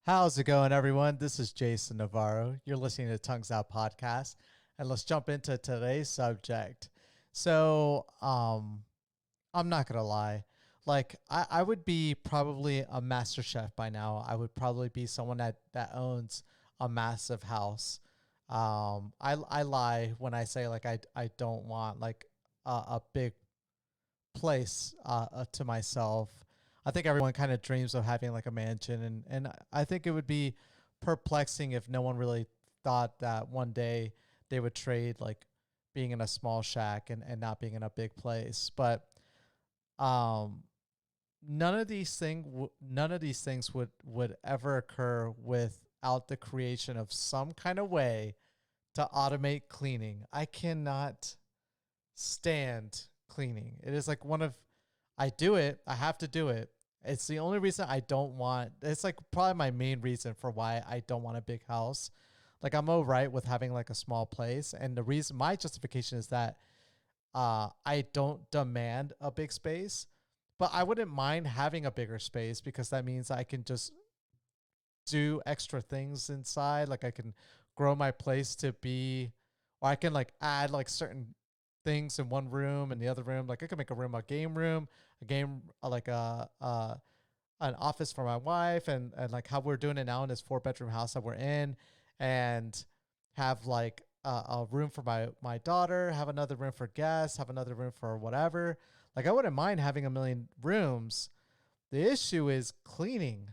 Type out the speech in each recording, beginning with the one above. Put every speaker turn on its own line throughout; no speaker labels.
How's it going, everyone? This is Jason Navarro. You're listening to Tongues Out Podcast, and let's jump into today's subject. I'm not gonna lie. I would be probably a master chef by now. I would probably be someone that owns a massive house. I lie when I say I don't want a big place to myself. I think everyone kind of dreams of having like a mansion, and I think it would be perplexing if no one really thought that one day they would trade like being in a small shack and not being in a big place. But um, none of these things would ever occur without the creation of some kind of way to automate cleaning. I cannot stand cleaning. It is like I do it. I have to do it. It's the only reason I don't want. It's like probably my main reason for why I don't want a big house. Like I'm all right with having like a small place, and the reason my justification is that I don't demand a big space, but I wouldn't mind having a bigger space because that means I can just do extra things inside. Like I can grow my place to be, or I can like add like certain things in one room and the other room. Like I could make a game room, a game like an office for my wife, and like how we're doing it now in this 4 bedroom house that we're in, and have like a room for my daughter, have another room for guests, have another room for whatever. Like I wouldn't mind having a million rooms. The issue is cleaning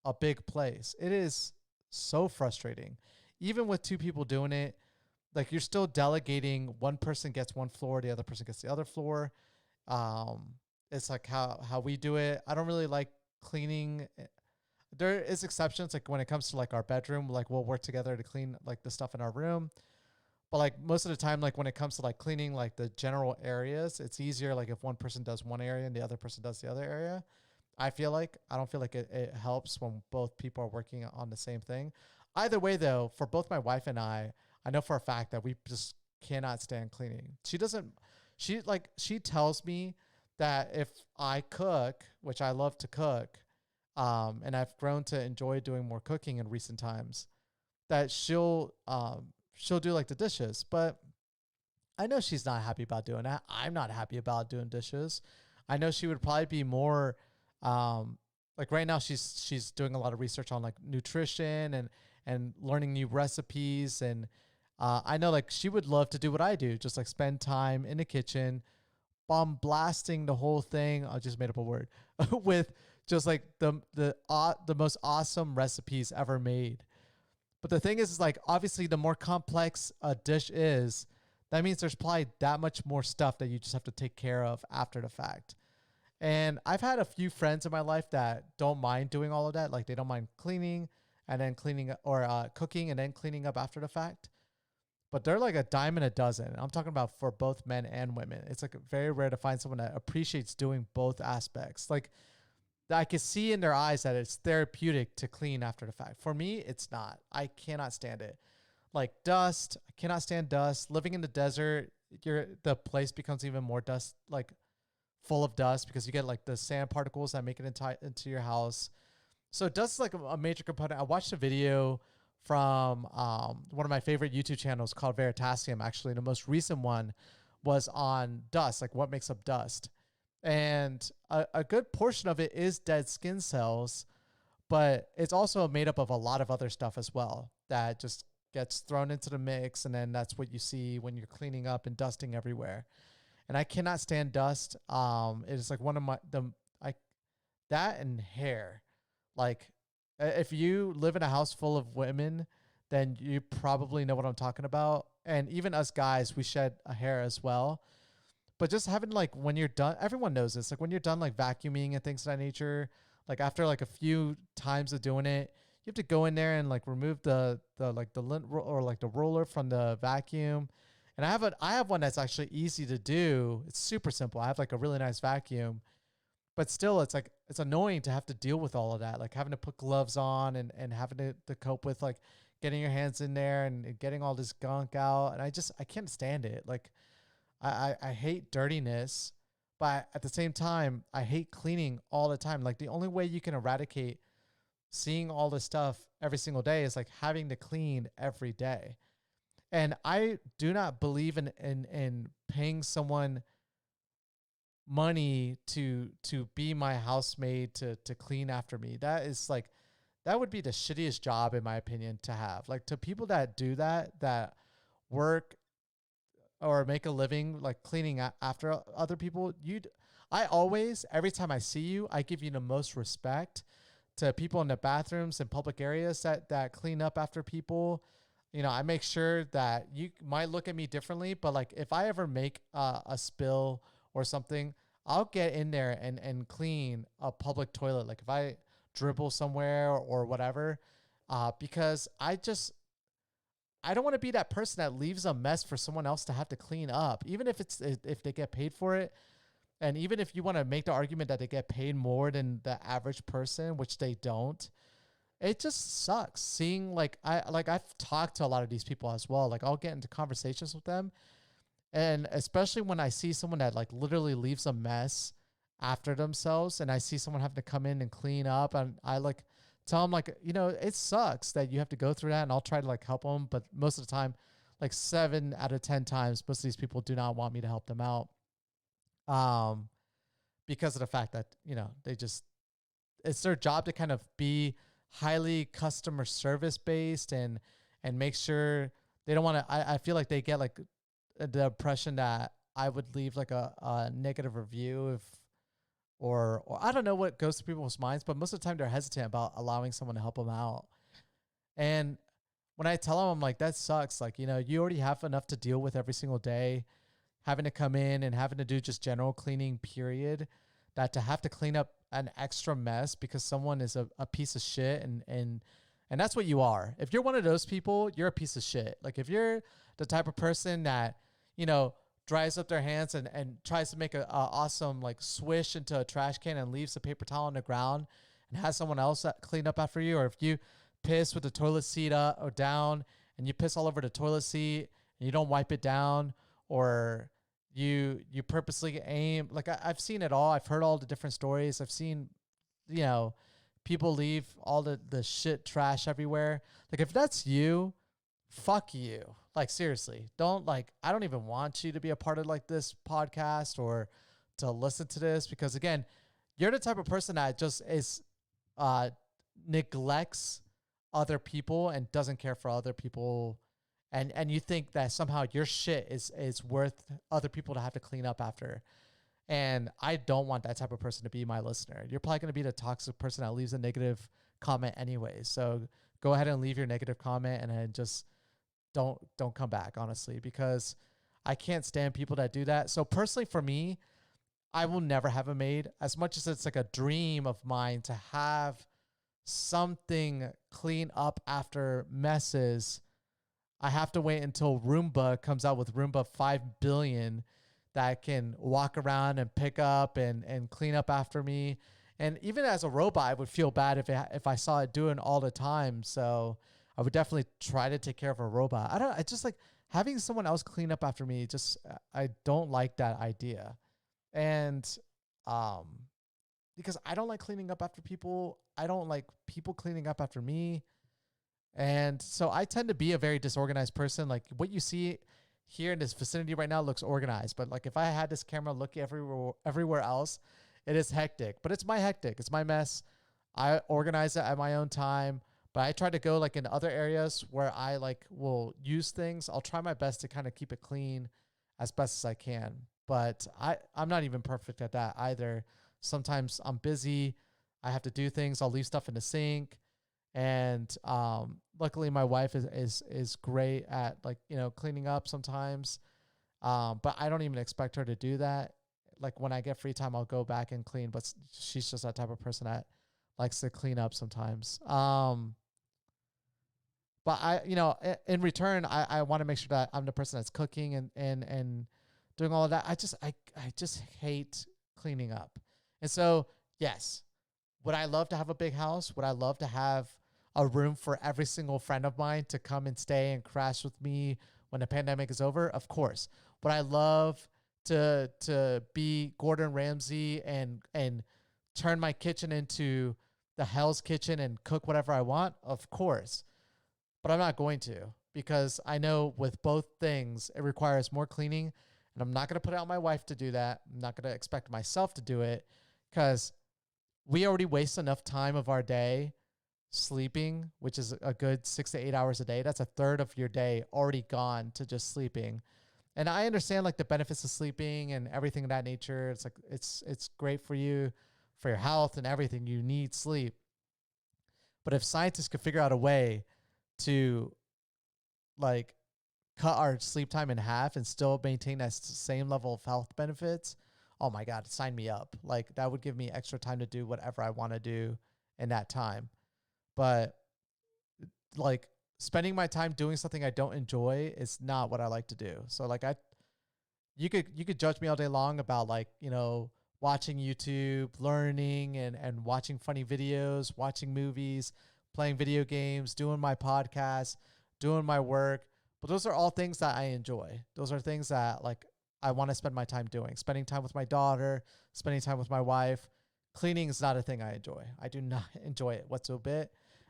a big place. It is so frustrating. Even with two people doing it, like you're still delegating. One person gets one floor, the other person gets the other floor. Um, it's like how we do it. I don't really like cleaning. There is exceptions, like when it comes to like our bedroom, like we'll work together to clean like the stuff in our room. But like most of the time, like when it comes to like cleaning like the general areas, it's easier like if one person does one area and the other person does the other area. I don't feel like it helps when both people are working on the same thing. Either way, though, for both my wife and I know for a fact that we just cannot stand cleaning. She tells me that if I cook, which I love to cook, and I've grown to enjoy doing more cooking in recent times, that she'll do like the dishes. But I know she's not happy about doing that. I'm not happy about doing dishes. I know she would probably be more um like right now she's doing a lot of research on like nutrition and learning new recipes, and I know like she would love to do what I do, just like spend time in the kitchen, bomb blasting the whole thing. I just made up a word with just like the most awesome recipes ever made. But the thing is like obviously the more complex a dish is, that means there's probably that much more stuff that you just have to take care of after the fact. And I've had a few friends in my life that don't mind doing all of that. Like they don't mind cleaning and then cleaning or cooking and then cleaning up after the fact. But they're like a dime and a dozen. I'm talking about for both men and women. It's like very rare to find someone that appreciates doing both aspects. Like I can see in their eyes that it's therapeutic to clean after the fact. For me, it's not. I cannot stand it. Like dust, I cannot stand dust. Living in the desert, the place becomes even more dust, like full of dust because you get like the sand particles that make it into your house. So dust is like a major component. I watched a video from one of my favorite YouTube channels called Veritasium. Actually, the most recent one was on dust, like what makes up dust. And a good portion of it is dead skin cells, but it's also made up of a lot of other stuff as well that just gets thrown into the mix. And then that's what you see when you're cleaning up and dusting everywhere. And I cannot stand dust. It is like one of I that and hair. Like if you live in a house full of women, then you probably know what I'm talking about. And even us guys, we shed a hair as well. But just having like when you're done, everyone knows this. Like when you're done like vacuuming and things of that nature, like after like a few times of doing it, you have to go in there and like remove the like the lint or like the roller from the vacuum. And I have one that's actually easy to do. It's super simple. I have like a really nice vacuum, but still it's like it's annoying to have to deal with all of that, like having to put gloves on and having to cope with like getting your hands in there and getting all this gunk out. And I can't stand it. Like I hate dirtiness, but at the same time, I hate cleaning all the time. Like the only way you can eradicate seeing all this stuff every single day is like having to clean every day. And I do not believe in paying someone money to be my housemaid to clean after me. That is like, that would be the shittiest job in my opinion to have. Like, to people that do that work or make a living like cleaning after other people, I always, every time I see you, I give you the most respect. To people in the bathrooms and public areas that clean up after people, you know, I make sure that you might look at me differently, but like if I ever make a spill or something, I'll get in there and clean a public toilet. Like if I dribble somewhere or whatever, because I don't want to be that person that leaves a mess for someone else to have to clean up, even if they get paid for it. And even if you want to make the argument that they get paid more than the average person, which they don't, it just sucks seeing I've talked to a lot of these people as well. Like I'll get into conversations with them, and especially when I see someone that like literally leaves a mess after themselves, and I see someone having to come in and clean up, and I like tell them like, you know, it sucks that you have to go through that, and I'll try to like help them, but most of the time, like 7 out of 10 times, most of these people do not want me to help them out. Um, because of the fact that, you know, it's their job to kind of be highly customer service based and make sure they don't want to, I feel like they get like the impression that I would leave like a negative review if, or I don't know what goes through people's minds, but most of the time they're hesitant about allowing someone to help them out. And when I tell them, I'm like, that sucks. Like, you know, you already have enough to deal with every single day, having to come in and having to do just general cleaning, period, that to have to clean up an extra mess because someone is a piece of shit. And that's what you are. If you're one of those people, you're a piece of shit. Like if you're the type of person that, you know, dries up their hands and tries to make a awesome like swish into a trash can and leaves the paper towel on the ground and has someone else clean up after you, or if you piss with the toilet seat up or down and you piss all over the toilet seat and you don't wipe it down, or you purposely aim, like I've seen it all. I've heard all the different stories. I've seen, you know, people leave all the shit trash everywhere. Like if that's you, fuck you. Like seriously, don't like, I don't even want you to be a part of like this podcast or to listen to this, because again, you're the type of person that just is neglects other people and doesn't care for other people, and you think that somehow your shit is worth other people to have to clean up after. And I don't want that type of person to be my listener. You're probably going to be the toxic person that leaves a negative comment anyway. So go ahead and leave your negative comment and then just don't come back, honestly, because I can't stand people that do that. So personally for me, I will never have a maid, as much as it's like a dream of mine to have something clean up after messes. I have to wait until Roomba comes out with Roomba 5 billion that can walk around and pick up and clean up after me. And even as a robot, I would feel bad if I saw it doing all the time. So I would definitely try to take care of a robot. I just like having someone else clean up after me. Just, I don't like that idea. And, because I don't like cleaning up after people. I don't like people cleaning up after me. And so I tend to be a very disorganized person. Like what you see here in this vicinity right now looks organized, but like if I had this camera look everywhere else, it is hectic. But it's my hectic. It's my mess. I organize it at my own time. But I try to go like in other areas where I like will use things. I'll try my best to kind of keep it clean as best as I can. But I'm not even perfect at that either. Sometimes I'm busy. I have to do things. I'll leave stuff in the sink. And luckily my wife is great at like, you know, cleaning up sometimes. But I don't even expect her to do that. Like when I get free time, I'll go back and clean, but she's just that type of person that likes to clean up sometimes. But I, you know, in return, I want to make sure that I'm the person that's cooking and doing all of that. I just hate cleaning up. And so, yes, would I love to have a big house? Would I love to have a room for every single friend of mine to come and stay and crash with me when the pandemic is over? Of course. Would I love to be Gordon Ramsay and turn my kitchen into the Hell's Kitchen and cook whatever I want? Of course. But I'm not going to, because I know with both things, it requires more cleaning. And I'm not going to put out my wife to do that. I'm not going to expect myself to do it, because we already waste enough time of our day sleeping, which is a good 6 to 8 hours a day. That's a third of your day already gone to just sleeping. And I understand like the benefits of sleeping and everything of that nature. It's like, it's great for you, for your health and everything. You need sleep. But if scientists could figure out a way to like cut our sleep time in half and still maintain that same level of health benefits, oh my God, sign me up. Like that would give me extra time to do whatever I want to do in that time. But like spending my time doing something I don't enjoy is not what I like to do. So like you could judge me all day long about like, watching YouTube, learning and watching funny videos, watching movies, playing video games, doing my podcast, doing my work. But those are all things that I enjoy. Those are things that like I want to spend my time doing. Spending time with my daughter, spending time with my wife. Cleaning is not a thing I enjoy. I do not enjoy it whatsoever.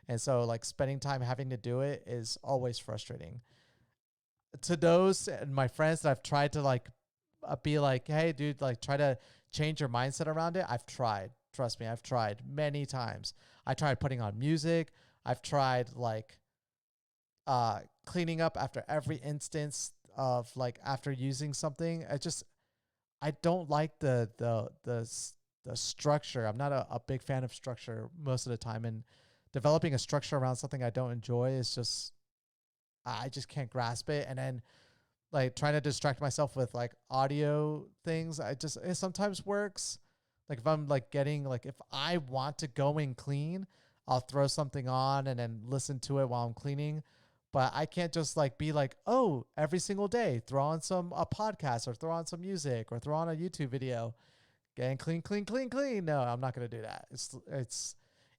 And so like spending time having to do it is always frustrating. To those and my friends that I've tried to like be like, hey dude, like try to change your mindset around it. I've tried. Trust me, I've tried many times. I tried putting on music. I've tried like cleaning up after every instance of like after using something. I don't like the structure. I'm not a big fan of structure most of the time, and developing a structure around something I don't enjoy is just, I just can't grasp it. And then like trying to distract myself with like audio things, it sometimes works. Like if I'm like getting, like if I want to go and clean, I'll throw something on and then listen to it while I'm cleaning. But I can't just like be like, oh, every single day, throw on a podcast or throw on some music or throw on a YouTube video, getting clean, clean, clean, clean. No, I'm not going to do that.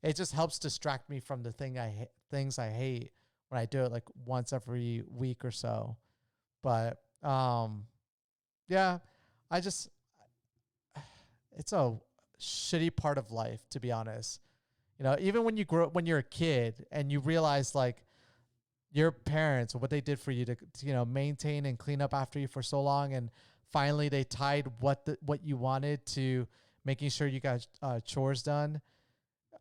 It just helps distract me from the things I hate when I do it like once every week or so. But yeah, it's a shitty part of life, to be honest. Even when when you're a kid and you realize like your parents, what they did for you to maintain and clean up after you for so long, and finally they tied what you wanted to making sure you got chores done.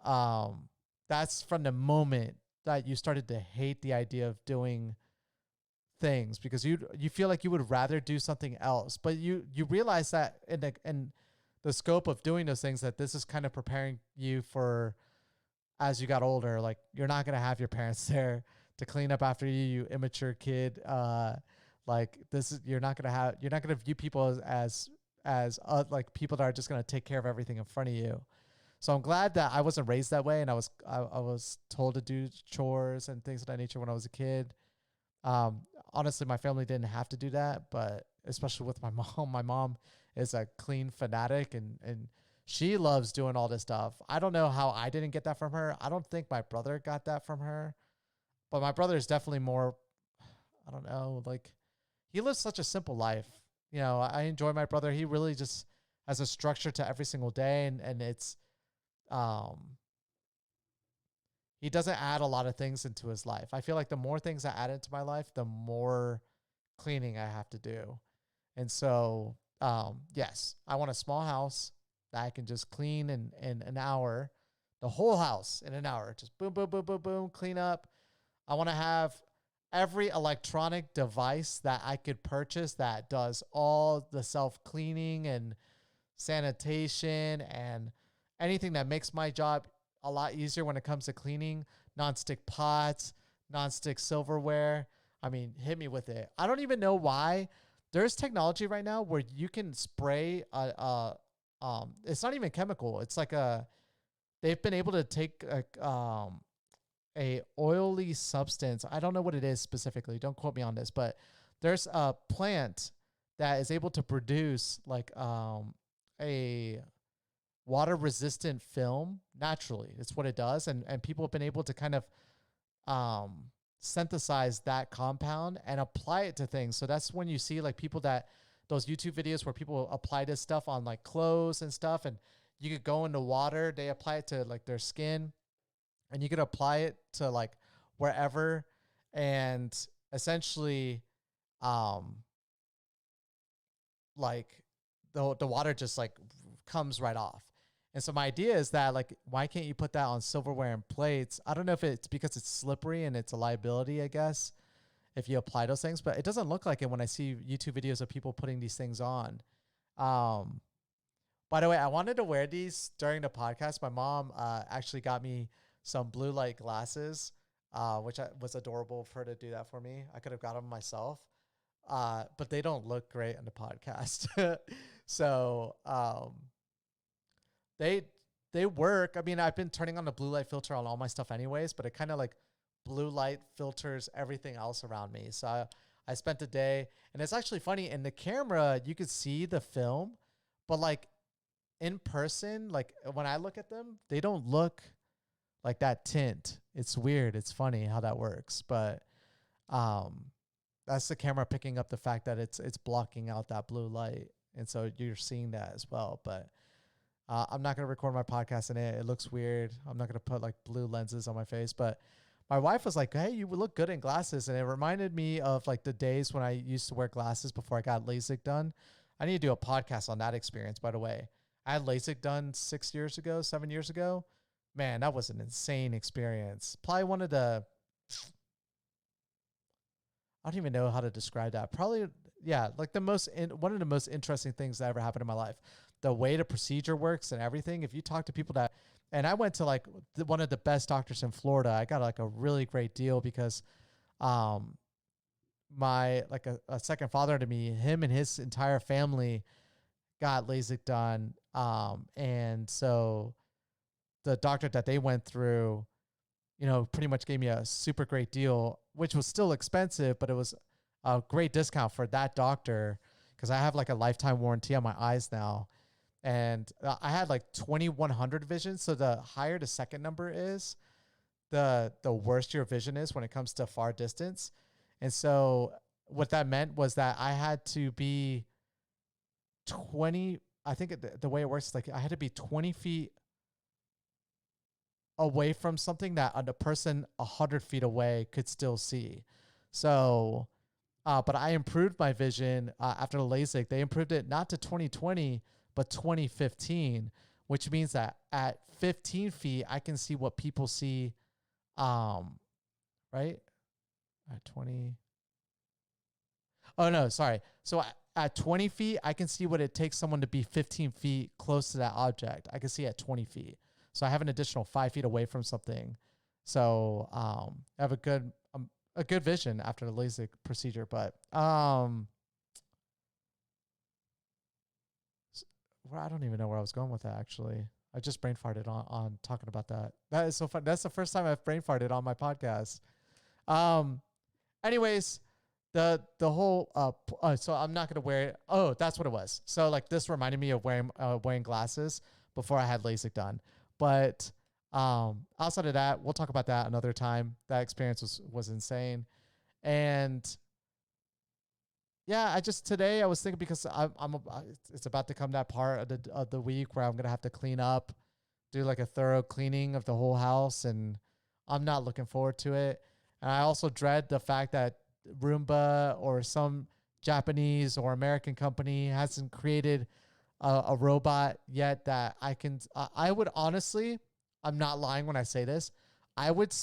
That's from the moment that you started to hate the idea of doing things, because you feel like you would rather do something else, but you realize that in the scope of doing those things, that this is kind of preparing you for as you got older. Like you're not going to have your parents there to clean up after you immature kid. Like this is, you're not going to view people as like people that are just going to take care of everything in front of you. So I'm glad that I wasn't raised that way, and I was told to do chores and things of that nature when I was a kid. Honestly, my family didn't have to do that, but especially with my mom is a clean fanatic, and she loves doing all this stuff. I don't know how I didn't get that from her. I don't think my brother got that from her, but my brother is definitely more, I don't know, like he lives such a simple life. I enjoy my brother. He really just has a structure to every single day, and it's, he doesn't add a lot of things into his life. I feel like the more things I add into my life, the more cleaning I have to do. And so, yes, I want a small house that I can just clean in an hour, the whole house in an hour, just boom, boom, boom, boom, boom, clean up. I want to have every electronic device that I could purchase that does all the self-cleaning and sanitation and anything that makes my job a lot easier when it comes to cleaning. Non-stick pots, non-stick silverware. I mean, hit me with it. I don't even know why. There's technology right now where you can spray it's not even chemical. It's like they've been able to take a oily substance. I don't know what it is specifically. Don't quote me on this, but there's a plant that is able to produce like a water resistant film naturally. It's what it does. And people have been able to kind of synthesize that compound and apply it to things. So that's when you see like those YouTube videos where people apply this stuff on like clothes and stuff, and you could go into water, they apply it to like their skin, and you could apply it to like wherever, and essentially, um, like the water just like comes right off. And so my idea is that like, why can't you put that on silverware and plates? I don't know if it's because it's slippery and it's a liability, I guess, if you apply those things, but it doesn't look like it when I see YouTube videos of people putting these things on. Um, by the way, I wanted to wear these during the podcast. My mom actually got me some blue light glasses, which was adorable for her to do that for me. I could have got them myself, but they don't look great on the podcast. So they they work. I mean, I've been turning on the blue light filter on all my stuff anyways, but it kind of like blue light filters everything else around me. So I spent the day, and it's actually funny. In the camera, you could see the film, but like in person, like when I look at them, they don't look like that tint. It's weird. It's funny how that works, but um, that's the camera picking up the fact that it's blocking out that blue light, and so you're seeing that as well. But I'm not gonna record my podcast in it. It looks weird. I'm not gonna put like blue lenses on my face. But my wife was like, "Hey, you would look good in glasses," and it reminded me of like the days when I used to wear glasses before I got LASIK done. I need to do a podcast on that experience, by the way. I had LASIK done 6 years ago, 7 years ago. Man, that was an insane experience. Probably one of the, I don't even know how to describe that. Probably, yeah, like one of the most interesting things that ever happened in my life. The way the procedure works and everything. If you talk to people that, and I went to like one of the best doctors in Florida. I got like a really great deal because, um, my like a second father to me, him and his entire family got LASIK done. And so the doctor that they went through, pretty much gave me a super great deal, which was still expensive, but it was a great discount for that doctor because I have like a lifetime warranty on my eyes now. And I had like 2100 vision. So the higher the second number is, the worse your vision is when it comes to far distance. And so what that meant was that I had to be 20, I think the way it works is like I had to be 20 feet away from something that a person 100 feet away could still see. So, but I improved my vision after the LASIK. They improved it not to 2020, but 2015, which means that at 15 feet, I can see what people see, right? At 20. Oh, no, sorry. So at 20 feet, I can see what it takes someone to be 15 feet close to that object. I can see at 20 feet. So I have an additional 5 feet away from something. So I have a good vision after the LASIK procedure. But I don't even know where I was going with that, actually. I just brain farted on talking about that. That is so fun. That's the first time I've brain farted on my podcast. Anyways, the whole so I'm not gonna wear it. Oh, that's what it was. So like this reminded me of wearing glasses before I had LASIK done. But outside of that, we'll talk about that another time. That experience was insane. And yeah, today I was thinking because it's about to come that part of the week where I'm gonna have to clean up, do like a thorough cleaning of the whole house, and I'm not looking forward to it. And I also dread the fact that Roomba or some Japanese or American company hasn't created a robot yet that I would honestly, I'm not lying when I say this, I would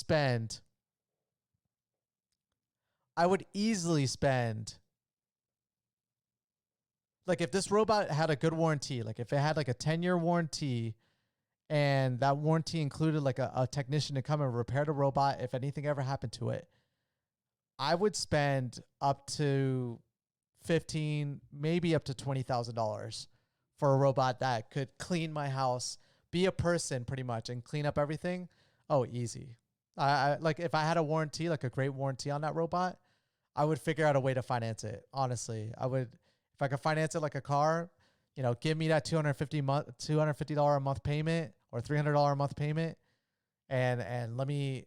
easily spend, like if this robot had a good warranty, like if it had like a 10-year warranty and that warranty included like a technician to come and repair the robot if anything ever happened to it, I would spend up to 15, maybe up to $20,000 for a robot that could clean my house, be a person pretty much, and clean up everything. Oh, easy. I like if I had a warranty, like a great warranty on that robot, I would figure out a way to finance it. Honestly, I would, if I could finance it like a car, give me that $250 a month payment or $300 a month payment, and let me,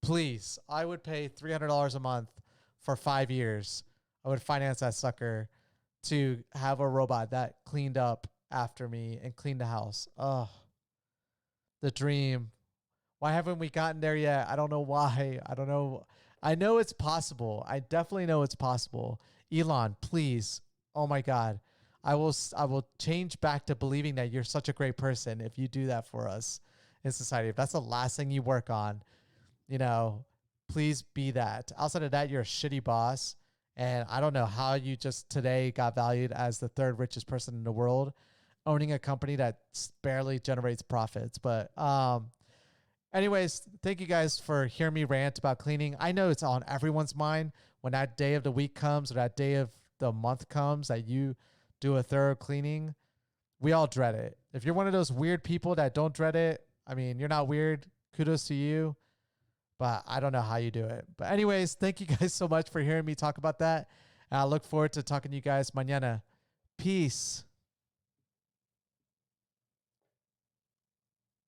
please, I would pay $300 a month for 5 years. I would finance that sucker to have a robot that cleaned up after me and cleaned the house. Oh, the dream. Why haven't we gotten there yet? I don't know why. I don't know. I know it's possible. I definitely know it's possible. Elon, please. Oh my God. I will change back to believing that you're such a great person if you do that for us in society. If that's the last thing you work on, you know, please be that. Outside of that, you're a shitty boss. And I don't know how you just today got valued as the third richest person in the world, owning a company that barely generates profits. But anyways, thank you guys for hearing me rant about cleaning. I know it's on everyone's mind when that day of the week comes or that day of the month comes that you do a thorough cleaning. We all dread it. If you're one of those weird people that don't dread it, I mean, you're not weird. Kudos to you. But I don't know how you do it. But anyways, thank you guys so much for hearing me talk about that. And I look forward to talking to you guys mañana. Peace.